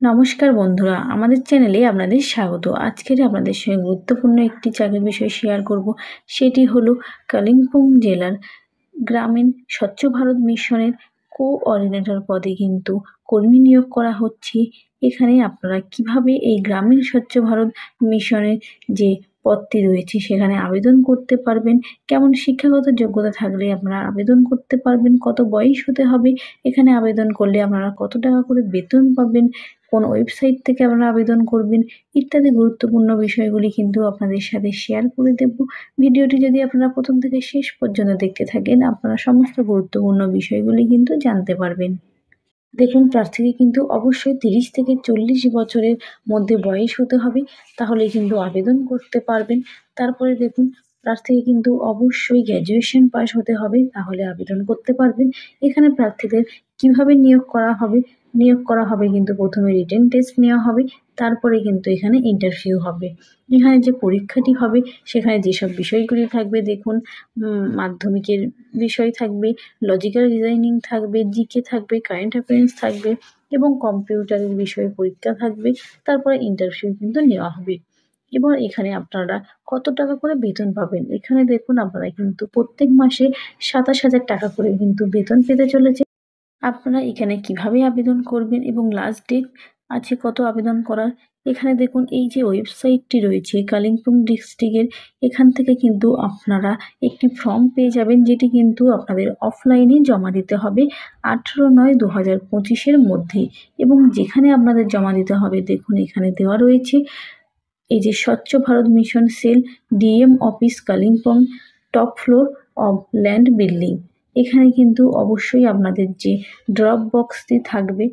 নমস্কার বন্ধুরা, আমাদের চ্যানেলে আপনাদের স্বাগত। আজকের আপনাদের সঙ্গে গুরুত্বপূর্ণ একটি চাকরির বিষয় শেয়ার করব। সেটি হলো কালিম্পং জেলার গ্রামীণ স্বচ্ছ ভারত মিশনের কোঅর্ডিনেটর পদে কিন্তু কর্মী নিয়োগ করা হচ্ছে। এখানে আপনারা কিভাবে এই গ্রামীণ স্বচ্ছ ভারত মিশনের যে পদটি রয়েছে সেখানে আবেদন করতে পারবেন, কেমন শিক্ষাগত যোগ্যতা থাকলে আপনারা আবেদন করতে পারবেন, কত বয়স হতে হবে, এখানে আবেদন করলে আপনারা কত টাকা করে বেতন পাবেন, কোন ওয়েবসাইট থেকে আপনারা আবেদন করবেন ইত্যাদি গুরুত্বপূর্ণ বিষয়গুলি কিন্তু আপনাদের সাথে শেয়ার করে দেব। ভিডিওটি যদি আপনারা প্রথম থেকে শেষ পর্যন্ত দেখতে থাকেন আপনারা সমস্ত গুরুত্বপূর্ণ বিষয়গুলি কিন্তু জানতে পারবেন। দেখুন, প্রার্থীকে কিন্তু অবশ্যই 30 থেকে 40 বছরের মধ্যে বয়স হতে হবে, তাহলে কিন্তু আবেদন করতে পারবেন। তারপরে দেখুন, প্রার্থীকে কিন্তু অবশ্যই গ্র্যাজুয়েশন পাস হতে হবে, তাহলে আবেদন করতে পারবেন। এখানে প্রার্থীদের কিভাবে নিয়োগ করা হবে কিন্তু প্রথমে রিটেন টেস্ট নেওয়া হবে, তারপরে কিন্তু এখানে ইন্টারভিউ হবে। এখানে যে পরীক্ষাটি হবে সেখানে যেসব বিষয়গুলি থাকবে দেখুন, মাধ্যমিকের বিষয় থাকবে, লজিক্যাল রিজনিং থাকবে, জিকে থাকবে, কারেন্ট অ্যাফেয়ার্স থাকবে এবং কম্পিউটারের বিষয়ে পরীক্ষা থাকবে। তারপরে ইন্টারভিউ কিন্তু নেওয়া হবে। এবার এখানে আপনারা কত টাকা করে বেতন পাবেন, এখানে দেখুন আপনারা কিন্তু প্রত্যেক মাসে 27,000 টাকা করে কিন্তু বেতন পেতে চলেছে। আপনারা এখানে কিভাবে আবেদন করবেন এবং লাস্ট ডেট আছে কত আবেদন করার, এখানে দেখুন এই যে ওয়েবসাইটটি রয়েছে কালিম্পং ডিস্ট্রিক্টের, এখান থেকে কিন্তু আপনারা একটি ফর্ম পেয়ে যাবেন, যেটি কিন্তু আপনাদের অফলাইনে জমা দিতে হবে 18/9/2025 মধ্যে। এবং যেখানে আপনাদের জমা দিতে হবে দেখুন এখানে দেওয়া রয়েছে এই যে স্বচ্ছ Bharat mission cell, DM office Kalimpong, top floor of land building. এখানে কিন্তু অবশ্যই আপনাদের যে ড্রপ বক্সটি থাকবে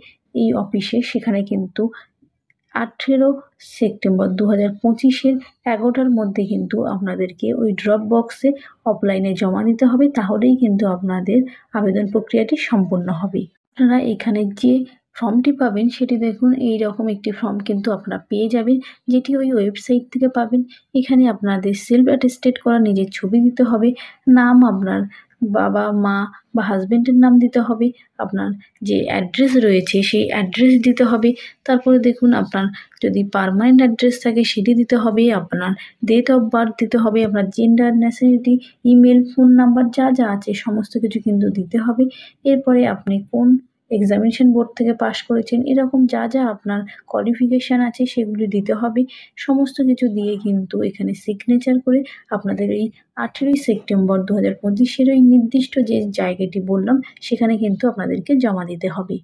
এই অফিসে, সেখানে কিন্তু 18 সেপ্টেম্বর 2025 11টার মধ্যে কিন্তু আপনাদেরকে ওই ড্রপ বক্সে অফলাইনে জমা দিতে হবে, তাহলেই কিন্তু আপনাদের আবেদন প্রক্রিয়াটি সম্পূর্ণ হবে। আপনারা এখানে যে ফর্মটি পাবেন সেটি দেখুন এই রকম একটি ফর্ম কিন্তু আপনারা পেয়ে যাবেন, যেটি ওই ওয়েবসাইট থেকে পাবেন। এখানে আপনাদের সেলফ অ্যাটেস্টেড করা নিজের ছবি দিতে হবে, নাম আপনার বাবা মা বা হাজবেন্ডের নাম দিতে হবে, আপনার যে অ্যাড্রেস রয়েছে সেই অ্যাড্রেস দিতে হবে। তারপরে দেখুন আপনার যদি পার্মানেন্ট অ্যাড্রেস থাকে সেটি দিতে হবে, আপনার ডেট অফ বার্থ দিতে হবে, আপনার gender, nationality, email, phone number যা যা আছে সমস্ত কিছু কিন্তু দিতে হবে। এরপরে আপনি কোন এক্সামিনেশন বোর্ড থেকে পাশ করেছেন, এরকম যা যা আপনার কোয়ালিফিকেশান আছে সেগুলি দিতে হবে। সমস্ত কিছু দিয়ে কিন্তু এখানে সিগনেচার করে আপনাদের এই 18 সেপ্টেম্বর 2025 ওই নির্দিষ্ট যে জায়গাটি বললাম সেখানে কিন্তু আপনাদেরকে জমা দিতে হবে।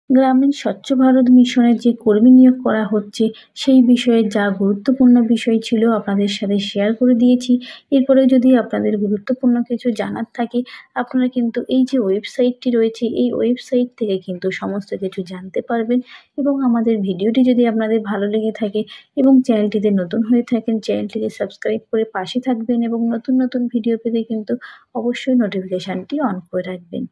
গ্রামীণ স্বচ্ছ ভারত মিশনের যে কর্মী নিয়োগ করা হচ্ছে সেই বিষয়ে যা গুরুত্বপূর্ণ বিষয় ছিল আপনাদের সাথে শেয়ার করে দিয়েছি। এরপরে যদি আপনাদের গুরুত্বপূর্ণ কিছু জানার থাকে আপনারা কিন্তু এই যে ওয়েবসাইটটি রয়েছে এই ওয়েবসাইট থেকে কিন্তু সমস্ত কিছু জানতে পারবেন। এবং আমাদের ভিডিওটি যদি আপনাদের ভালো লেগে থাকে এবং চ্যানেলটিতে নতুন হয়ে থাকেন চ্যানেলটিকে সাবস্ক্রাইব করে পাশে থাকবেন এবং নতুন নতুন ভিডিও পেতে কিন্তু অবশ্যই নোটিফিকেশানটি অন করে রাখবেন।